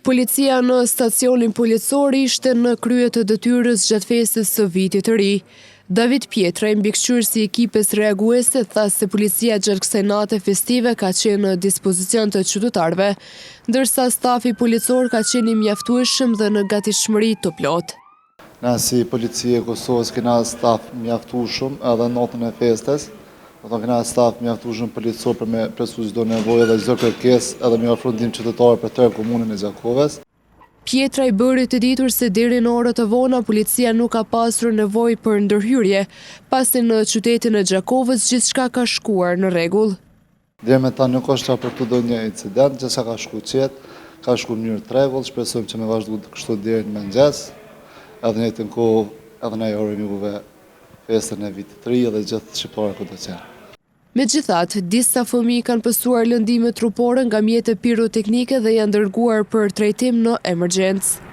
Policia në stacionin policor ishte në krye të detyrës gjatë festës së vitit të ri. David Pietra, mbikëqyrësi i ekipes reaguese, tha se policia gjatë kësaj nate festive ka qenë në dispozicion të qytetarëve, ndërsa stafi policor ka qenë i mjaftueshëm dhe në gatishmëri të plotë. Na si policia e Kosovës kena staf mjaftueshëm edhe natën e festes. Kena staf mjaftueshëm policor për me presu çdo nevojë dhe çdo kërkesë edhe me ofru ndihmë qytetare për tërë komunën e Gjakovës. Pietra i bëri të ditur se deri në orët e vona policia nuk ka pasur nevojë për ndërhyrje, pasi në qytetin e Gjakovës gjithçka ka shkuar në rregull. Deri me ta nuk është raportuar ndonjë incident, gjithçka ka shkuar qetë, ka shkuar në mënyrë të rregullt, shpresojmë që me vazhdu kështu deri në mëngjes, edhe në jetën kohë edhe ne urojmë juve festën e vitit të ri dhe gjithë shqiptarët kudo që janë. Megjithatë, disa fëmijë kanë pësuar lëndime trupore nga mjete piroteknike dhe janë dërguar për trajtim në emergjencë.